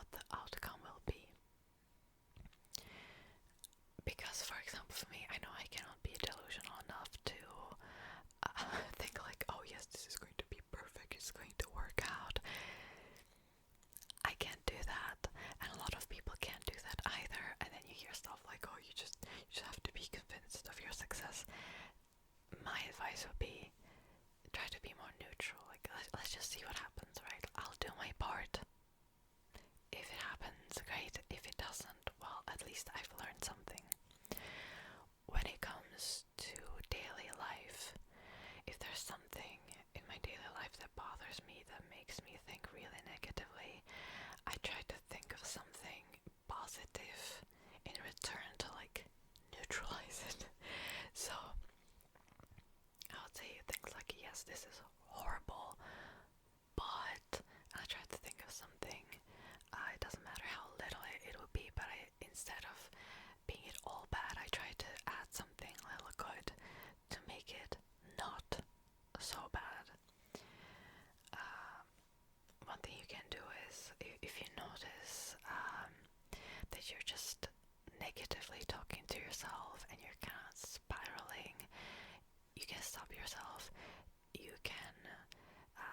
what the outcome will be. Because, for example, for me, I know I cannot be delusional enough to think like, oh yes, this is going to be perfect, it's going to work out. I can't do that, and a lot of people can't do that either. And then you hear stuff like, oh, you just have to be convinced of your success. My advice would be, try to be more neutral. Like, let's just see what happens, right? I'll do my part. If it happens, great. If it doesn't, well, at least I've learned something. When it comes to daily life, if there's something in my daily life that bothers me, that makes me think really negatively, I try to think of something positive in return to like neutralize it. So I would say things like, yes, this is horrible, but I try to think of something. It doesn't matter how little it would be, but instead of being it all bad, I try to add something a little good to make it not so bad. One thing you can do is, if you notice that you're just negatively talking to yourself and you're kind of spiraling, you can stop yourself. You can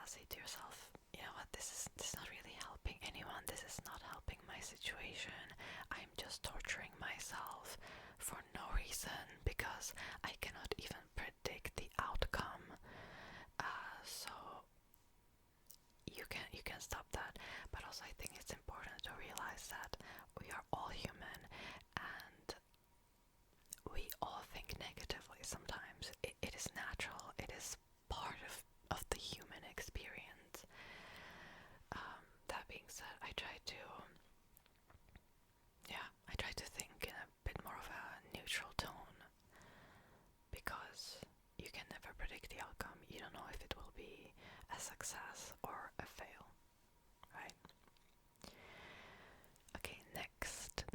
say to yourself, you know what, this is not really helping anyone, this is not helping my situation, I'm just torturing myself for no reason because I cannot even predict the outcome. So you can stop that, but also I think it's important to realize that we are all human and we all think negatively sometimes. It is natural, it is part of the human experience. That being said, I try to think in a bit more of a neutral tone, because you can never predict the outcome. You don't know if it will be a success or a fail, right? Okay, next,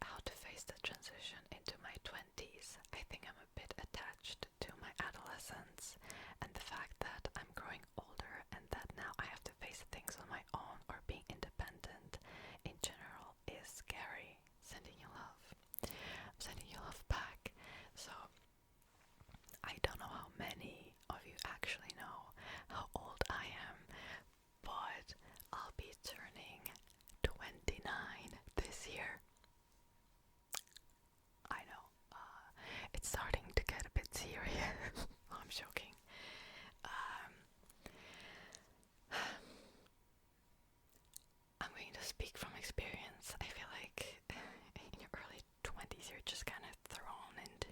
how to face the transition into my 20s. I think I'm a bit attached to my adolescence and the fact that I'm growing older and that now I have to face things on my own, or being independent in general is scary. Sending you love. I'm sending you love back. So I don't know how many of you actually know how old I am, but I'll be turning 29 this year. I know, it's starting to get a bit serious. I'm joking. I'm going to speak from experience. I feel like in your early 20s you're just kind of thrown into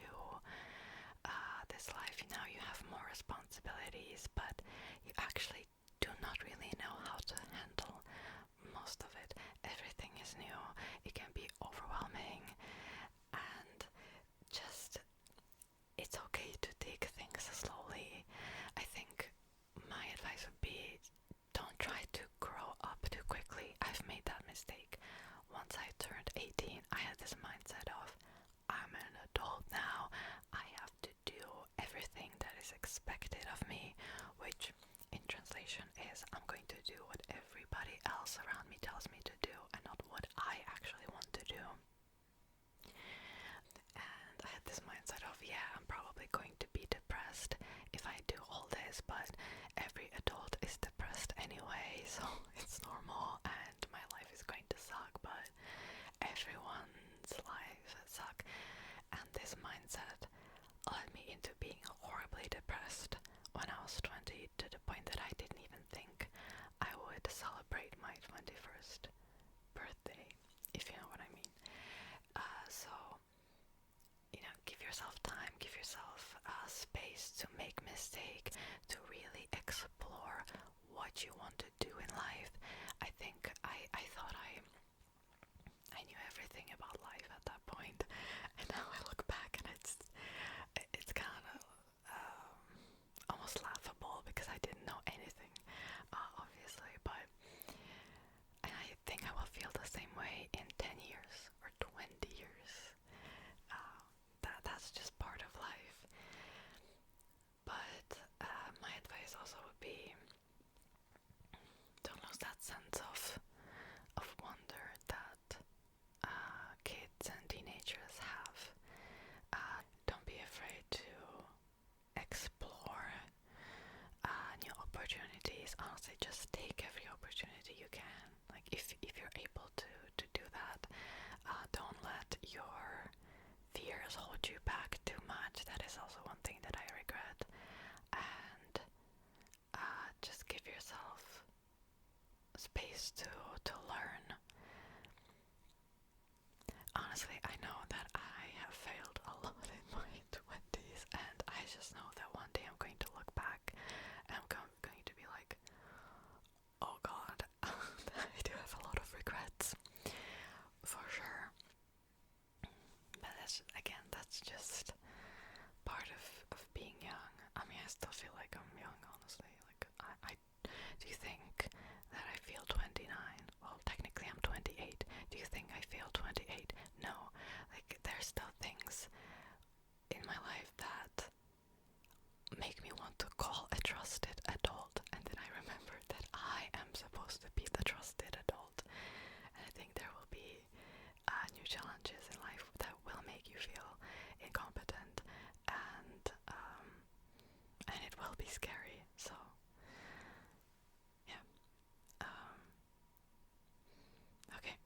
this life. Now you have more responsibilities, but you actually do not really know how to handle most of it. Everything is new. It can be overwhelming, and just, it's okay to take things slowly. I think my advice would be, don't try to grow up too quickly. I've made that mistake. Once I turned 18, I had this mindset of, I'm an adult now, I have to do everything that is expected of me, which in translation is, I'm going to do what everybody else around me tells me to do and not what I actually want to do. And I had this mindset of, yeah, I'm probably going to be depressed if I do all this, but every adult is depressed anyway, so it's normal, and my life is going to suck, but everyone's life suck. And this mindset led me into being horribly depressed when I was 20, to the point that I didn't even think I would celebrate my 21st birthday, if you know what I mean. So, you know, give yourself time, give yourself space to make mistake, to really explore what you want to do in life. I think I thought I knew everything about life at that point, and now I look back and it's kind of almost laughable because I didn't know anything, obviously, but and I think I will feel the same way in 10 years or 20 years. That's just part of life. But my advice also would be, just to learn. Honestly, I know that I have failed a lot in my 20s, and I just know that one day I'm going to look back and I'm going to be like, oh god, I do have a lot of regrets, for sure. But that's just part of being young. I mean, I still feel like I'm young, honestly. Like, I do you think that I feel 29? Well, technically I'm 28. Do you think I feel 28? No. Like, there's still things in my life that make me want to call a trusted adult, and then I remember that I am supposed to be the trusted adult. And I think there will be new challenges in life that will make you feel incompetent, and it will be scary. So yeah. Okay.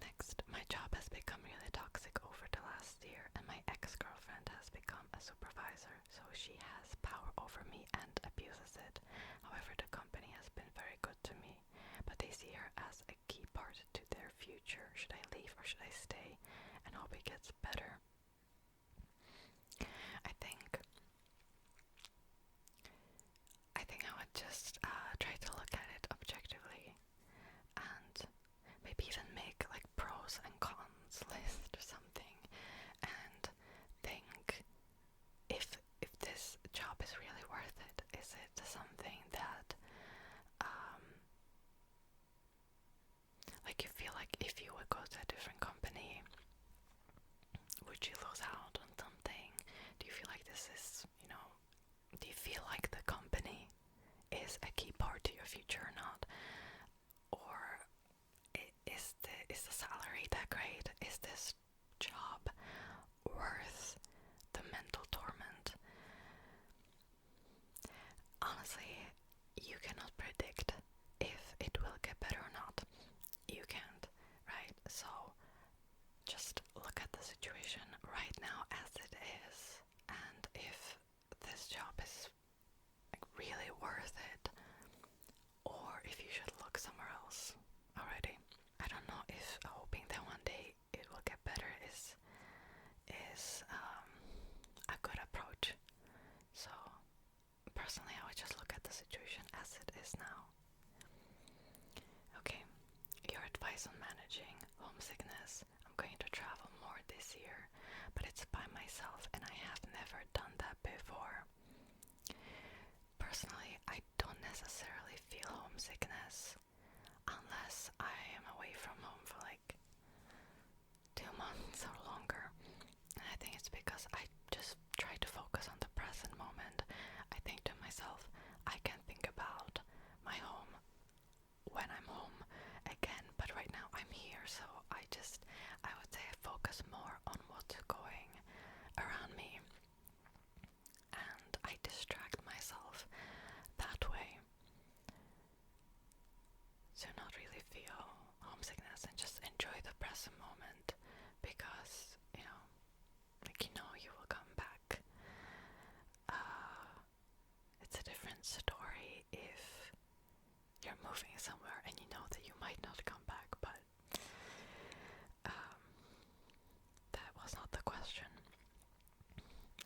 Next, my job has become really toxic over the last year, and my ex-girlfriend has become a supervisor, so she has power over me and abuses it. However, the company has been very good to me, but they see her as a key part to their future. Should I leave or should I stay and hope it gets better? I think I would just try to look at it objectively, and maybe even make like pros and cons list or something, and think if this job is really worth it. Is it something that like you feel like if you would go to a different company, would you lose out on something? Do you feel like this is, do you feel like the company is a key part to your future or not? Or is the salary that great? Is this job worth the mental torment? Honestly, you cannot predict if it will get better or not. You can't, right? So just look at the situation right now as it is, and if this job is like really worth it, or if you should look somewhere else already. I don't know if hoping that one day it will get better is a good approach. So personally, I would just look at the situation as it is now. Okay, your advice on managing homesickness. I'm going to travel more this year, but it's by myself and I have never done that before. Personally, I don't necessarily feel homesickness unless I am away from home for like 2 months or longer. And I think it's because I just try to focus on the present moment. I think to myself, I can think about my home when I'm home again, but right now I'm here, so I would say I focus more on what's going around me, and I distract myself that way to not really feel homesickness and just enjoy the present moment, because you will come back. It's a different story if you're moving somewhere and you know that you might not come back, but that was not the question.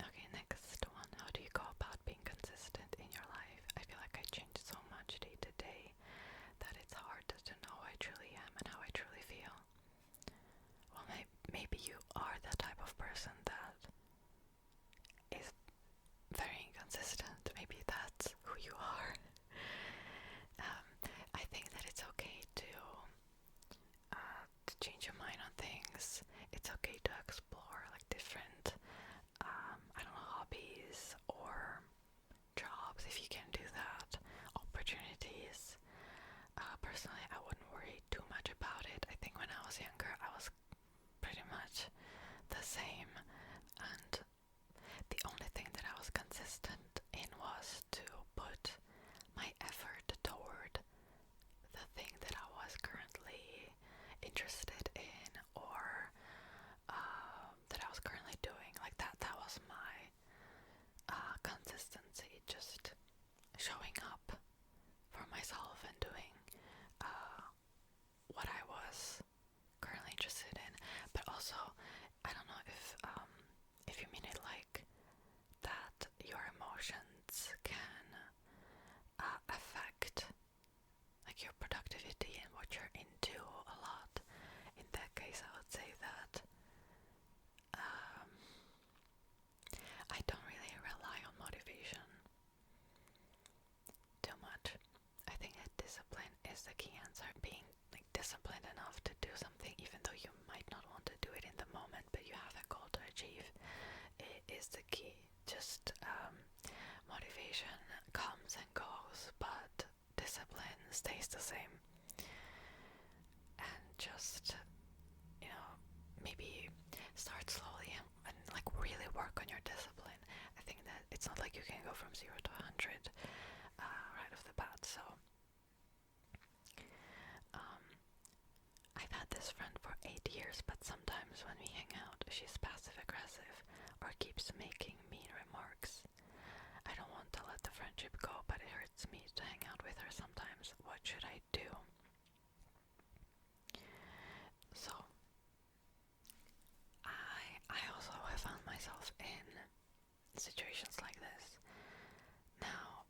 Okay, next one. How do you go about being consistent in your life? I feel like I change so much day to day that it's hard to know who I truly am and how I truly feel. Well, maybe you are the type of person that is very inconsistent. Maybe that's who you are. I think that it's okay to change your mind on things. It's okay to explore like different, hobbies or jobs if you can do that, opportunities. Personally, I wouldn't worry too much about it. I think when I was younger, I was pretty much the same, and the only thing that I was consistent in was to put my effort toward the thing that I was currently interested in, or that I was currently doing. Like that was my consistency, just showing up for myself and doing achieve is the key. Just motivation comes and goes, but discipline stays the same. And just, maybe start slowly and like really work on your discipline. I think that it's not like you can go from 0 to 100 right off the bat. So I've had this friend for 8 years, but sometimes when we hang out, she's passive aggressive or keeps making mean remarks. I don't want to let the friendship go, but it hurts me to hang out with her sometimes. What should I do? So I also have found myself in situations like this. Now,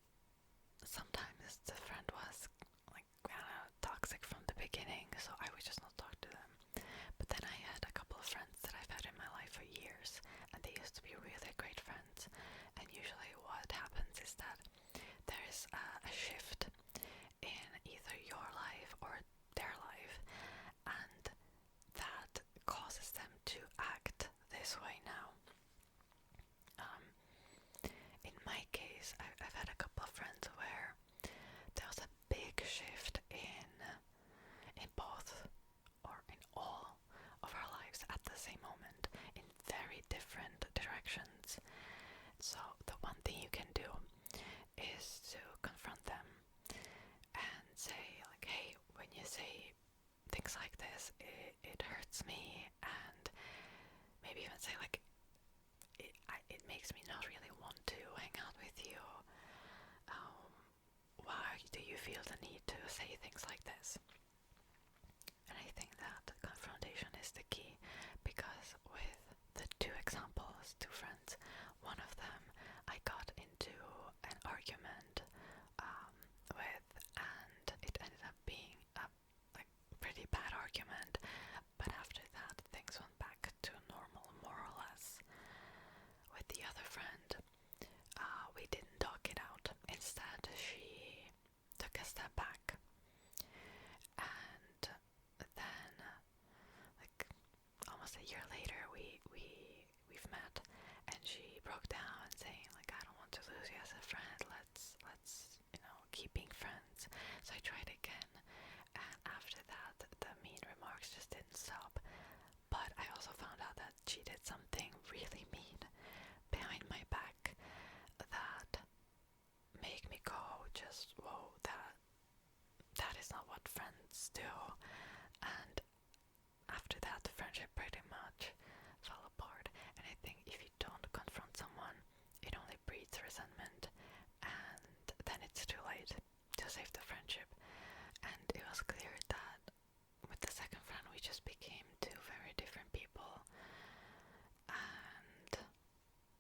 sometimes the friend was like toxic from the beginning, so I would just not talk to them. But then I had a couple of friends that I've had in my life for years, and they used to be really great friends. And usually what happens is that there is a shift in either your life or their life, and that causes them to act this way now. In my case, I've had a couple of friends where there was a big shift in both or in all of our lives at the same moment in very different directions. So the one thing you can do is to confront them and say like, hey, when you say things like this, it hurts me, and maybe even say like, it makes me not really want to hang out with you. Why do you feel the need to say things like this? And I think that confrontation is the key, because with the two examples, two friends, one of them I got into an argument with, and it ended up being a pretty bad argument, but after that things went back to normal, more or less. With the other friend, we didn't talk it out. Instead, she took a step back, and then, like almost a year later, we've met, and she broke down saying like, I don't want to lose you as a friend. Let's keep being friends. So I tried again, and after that, the mean remarks just didn't stop. But I also found out that she did something really mean behind my back that made me go, just whoa, that is not what friends do. And after that, the friendship pretty much fell apart. And I think if you don't confront someone, it only breeds resentment, and then it's too late to save the friendship. And it was clear that with the second friend, we just became two very different people, and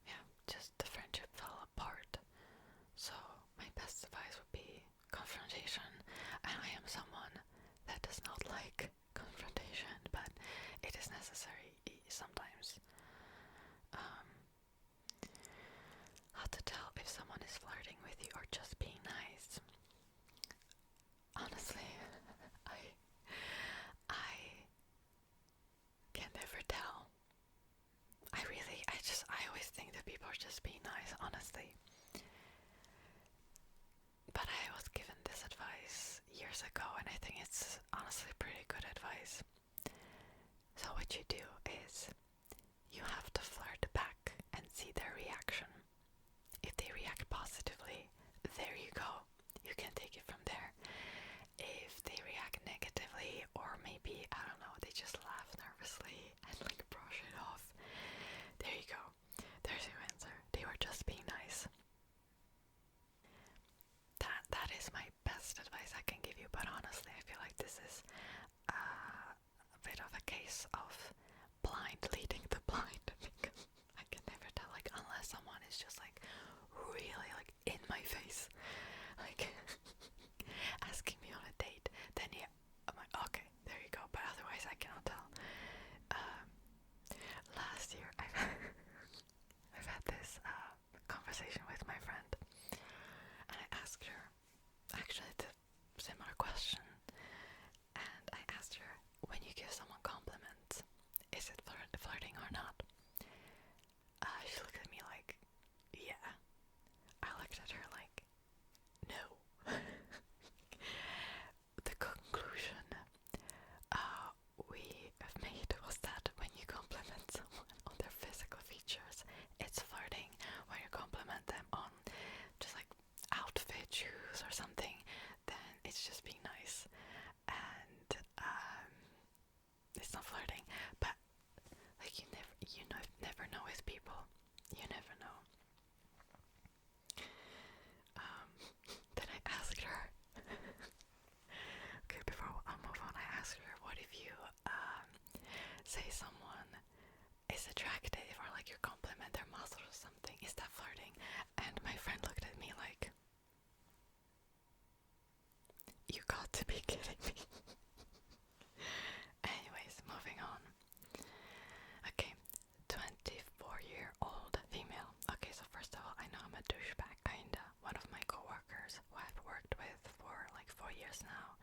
yeah, just the friendship fell apart. So my best advice would be confrontation. And I am someone that does not like confrontation, but it is necessary sometimes. How to tell if someone is flirting with you or just being nice? Honestly, I never know with people. You never know. Then I asked her, okay, before I move on, I asked her, what if you say someone is attractive or like you compliment their muscles or something? Is that flirting? And my friend looked at me like, you got to be kidding me. Anyways, moving on. Okay, 24-year-old female. Okay, so first of all, I know I'm a douchebag, kinda. One of my coworkers, who I've worked with for like 4 years now,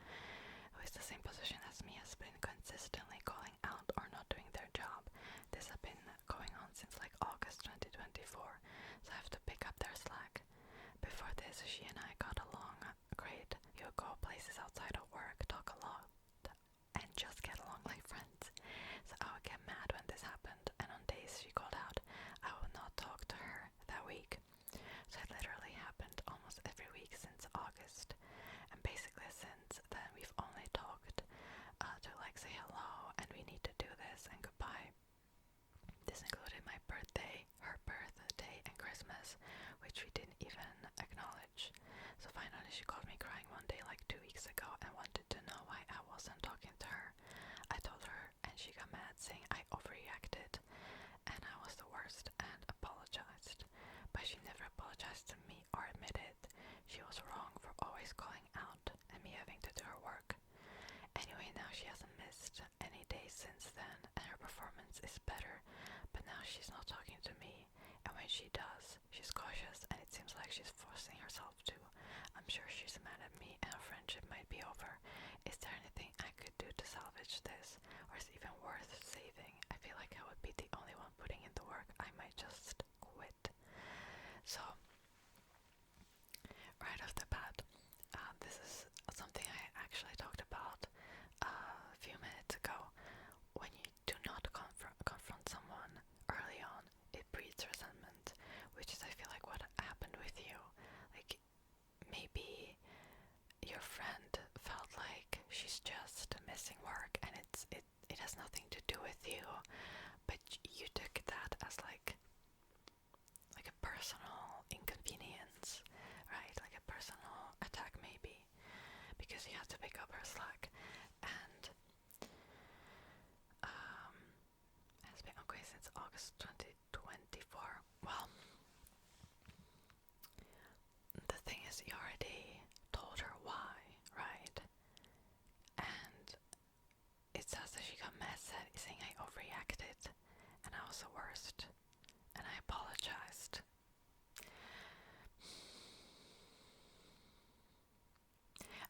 who is the same position as me, has been consistently calling out or not doing their job. This has been going on since like August 2024, so I have to pick up their slack. Before this, she and I got along great. You would go places outside of work, talk a lot, and just get along like friends. So I would get mad when this happened, and on days she called out, I would not talk to her that week. So it literally happened almost every week since August. And basically since then we've only talked to like say hello and we need to do this and goodbye. This included my birthday, her birthday, and Christmas, which we didn't even acknowledge. So finally she called me crying one day like 2 weeks ago and wanted to know why I wasn't talking to her. I told her and she got mad, saying I overreacted and I was the worst, and apologized. But she never apologized to me or admitted she was wrong for always calling out and me having to do her work. Anyway, now she hasn't missed any days since then and her performance is better, but now she's not talking to me, and when she does, she's cautious and it seems like she's forcing herself to. I'm sure she's mad at me and our friendship might be over. Is there anything I could do to salvage this, or is it even worth saving? I feel like I would be the only one putting in the work. I might just quit. So, right off the bat, this is something I actually talked about a few minutes ago. When you do not confront someone early on, it breeds resentment, which is, I feel like, what happened with you. Like, maybe your friend felt like she's just missing work and it has nothing to do with you, but you took that as like a personal inconvenience, right? Like a personal attack maybe, because you had to pick up her slack. And has been okay since August 2024. Well, the thing is, you already told her why, right? And it says that she got mad, saying I overreacted and I was the worst and I apologized.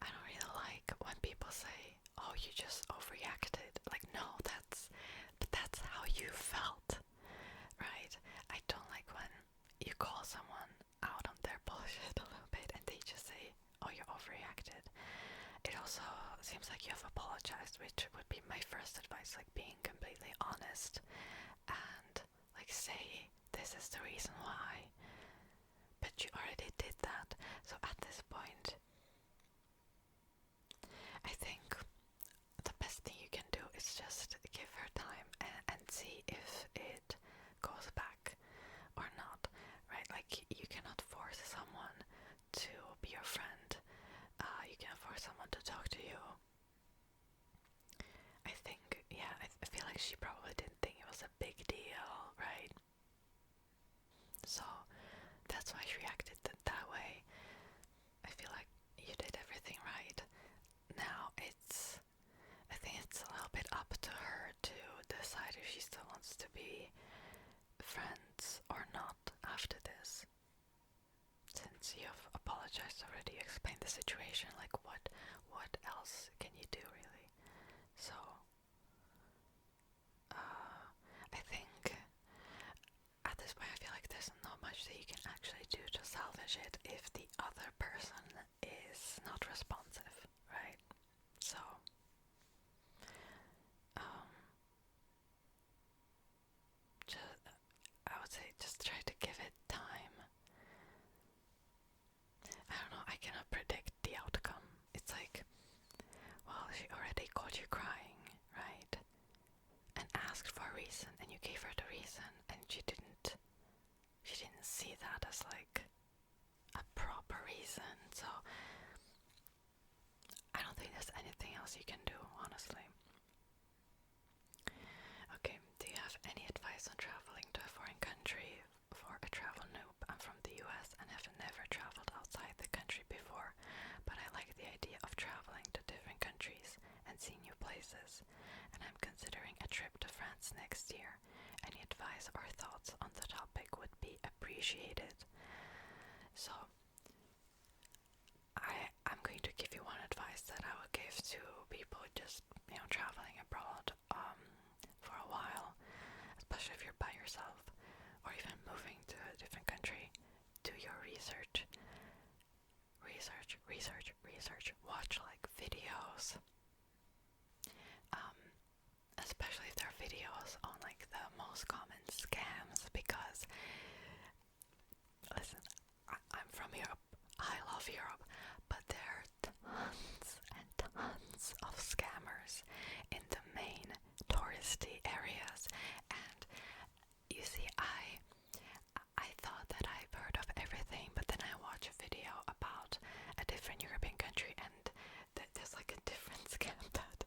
I don't really like when people say, oh, you just overreacted. Like, no, that's how you felt, right? I don't like when you call someone out on their bullshit a little bit and they just say, oh, you overreacted. It also seems like you have apologized, which would be my first advice, like being completely honest and like say this is the reason why. But you already did that. So at this point, I think the best thing you can do is just give her time and see if it goes back or not, right? Like, you cannot force someone to be your friend. You can't force someone to talk to you. I think, yeah, I feel like she probably didn't think it was a big deal, right? So that's why she reacted that way. I feel like you did everything right. Now I think it's a little bit up to her to decide if she still wants to be friends or not after this. Since you've apologized already, explained the situation, like what else can you do really? So I think at this point I feel like there's not much that you can actually do to salvage it if the other person is not responsive, right? So I would say just try to give it time. I don't know, I cannot predict the outcome. It's like, well, she already caught you crying, right? And asked for a reason, and you gave her the reason. you can do, honestly. Okay, do you have any advice on traveling to a foreign country? For a travel noob, I'm from the US and have never traveled outside the country before, but I like the idea of traveling to different countries and seeing new places, and I'm considering a trip to France next year. Any advice or thoughts on the topic would be appreciated. So, I'm going to give you one advice that I would give to people just, traveling abroad for a while, especially if you're by yourself or even moving to a different country. Do your research. Research. Watch like videos. Especially if there are videos on like the most common scams, because listen, I'm from Europe. I love Europe, but there are tons and tons of scammers in the main touristy areas. And you see, I thought that I've heard of everything, but then I watch a video about a different European country, and there's like a different scam that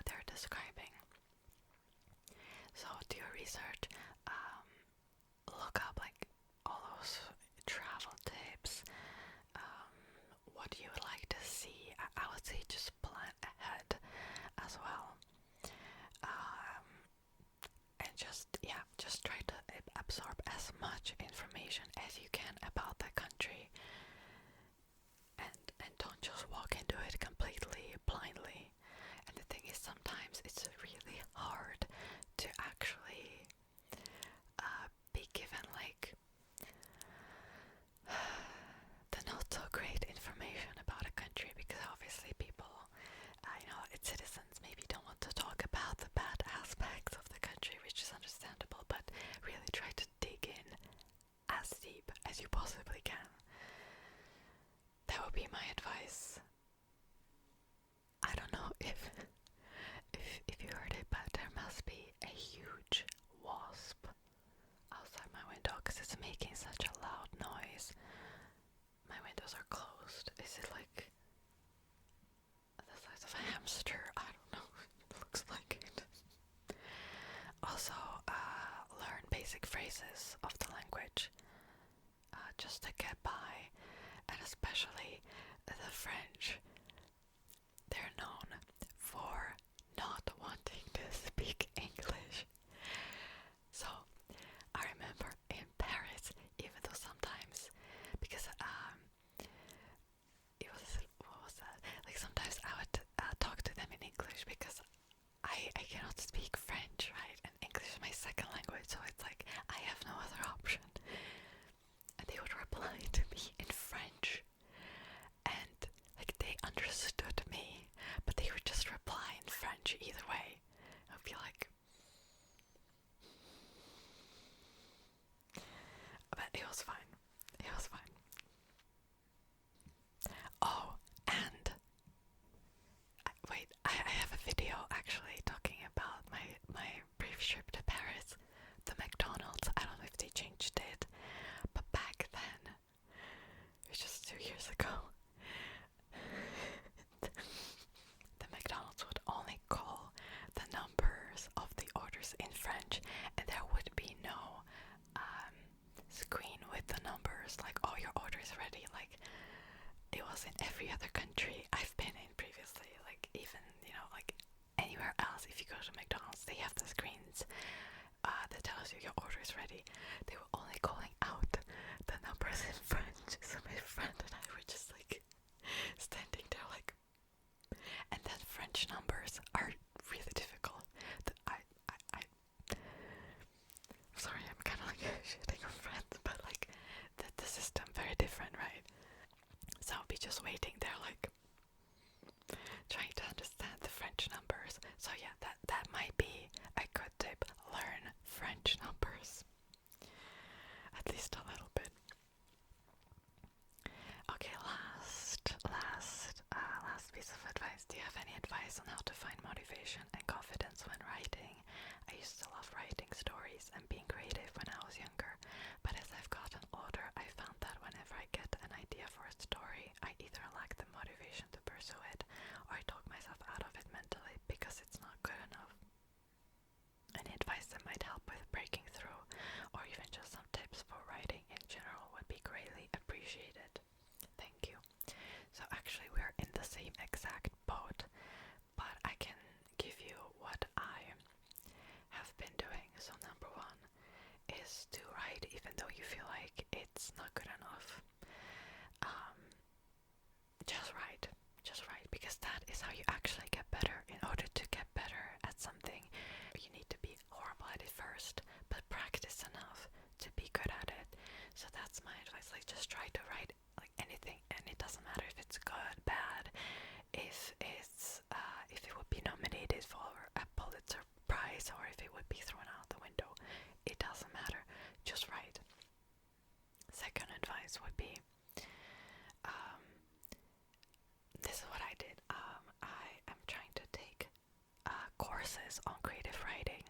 they're describing. So do your research, look up like all those travel tips, what you would like to see. I would say just plan ahead as well, and just try to absorb as much information as you can about the country, and don't just walk into it completely blindly. And the thing is, sometimes it's really hard to actually be given like the not so great information about a country, because obviously people, its citizens maybe don't want to talk about the bad aspects of the country, which is understandable, but really try to dig in as deep as you possibly can. That would be my advice. I don't know if you heard it, but there must be a huge wasp outside my window because it's making such a loud noise. My windows are closed. Is it like the size of a hamster? I don't know. It looks like it. Also, learn basic phrases of the language just to get by, and especially the French. They're known for not wanting to speak English. So I remember in Paris, even though sometimes, because it was, what was that? Like sometimes I would talk to them in English because I cannot speak French, right? And English is my second language, so it's like I have no other option. And they would reply to me in French, and like they understood me, but they would just reply in French either way. I'd be like, but it was fine. It was fine. Oh, and I have a video actually talking about my brief trip to Paris. The McDonald's, I don't know if they changed it, but back then, it was just 2 years ago, the McDonald's would only call the numbers of the orders in French, and there would be no screen with the numbers, like, oh, your order is ready, like it was in every other country I've been in previously, like even, like anywhere else, if you go to McDonald's, they have the screens that tells you your order is ready. They were only calling out the numbers in French, so my friend and I were just like standing there like, and then French numbers are really difficult. Sorry, I'm kind of like shitting on friends, but like the system very different, right? So I'll be just waiting there like trying to understand the French numbers. So yeah, that might be a good tip. Learn French numbers, at least a little bit. that's not good enough. Just right, because that is how you actually get better. In order to get better at something, you need to be horrible at it first, but practice enough to be good at it. So that's my advice. Like, just try to write like anything, and it doesn't matter if it's good, bad, if it would be nominated for a Pulitzer Prize or if it would be thrown out the window. It doesn't matter. Just write. Second advice would be, this is what I did. I am trying to take courses on creative writing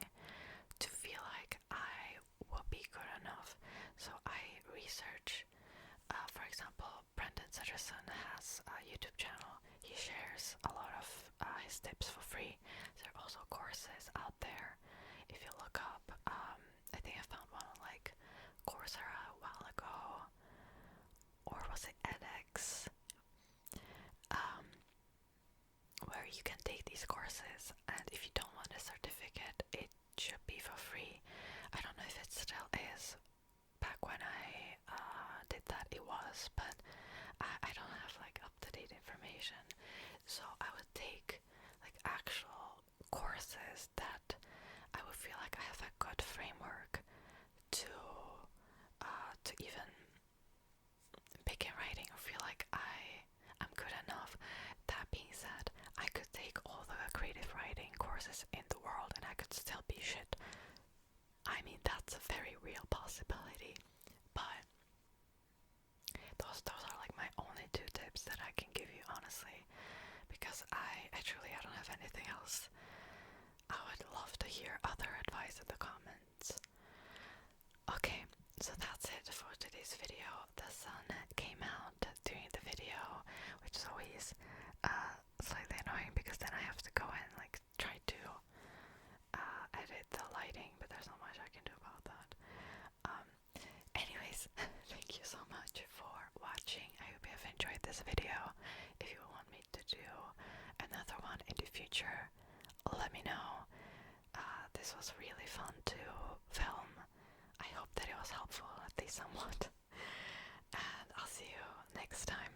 to feel like I will be good enough. So I research, for example, Brendan Sanderson has a YouTube channel. He shares a lot of his tips for free. There are also courses out there. If you look up, I think I found one on like Coursera a while ago, or was it edX? Where you can take these courses, and if you don't want a certificate, it should be for free. I don't know if it still is. Back when I did that, it was, but I don't have like up-to-date information. So I would take like actual courses that I would feel like I have a good framework to even begin writing, or feel like I'm good enough. That being said, I could take all the creative writing courses in the world and I could still be shit. I mean, that's a very real possibility. But those are like my only two tips that I can give you, honestly, because I don't have anything else. I would love to hear other advice in the comments. Okay, so that's it for today's video. The sun came out during the video, which is always slightly annoying because then I have to go and like try to edit the lighting, but there's not much I can do about that. Anyways, thank you so much for watching. I hope you have enjoyed this video. If you want me to do another one in the future, let me know. This was really fun to film. I hope that it was helpful, at least somewhat. And I'll see you next time.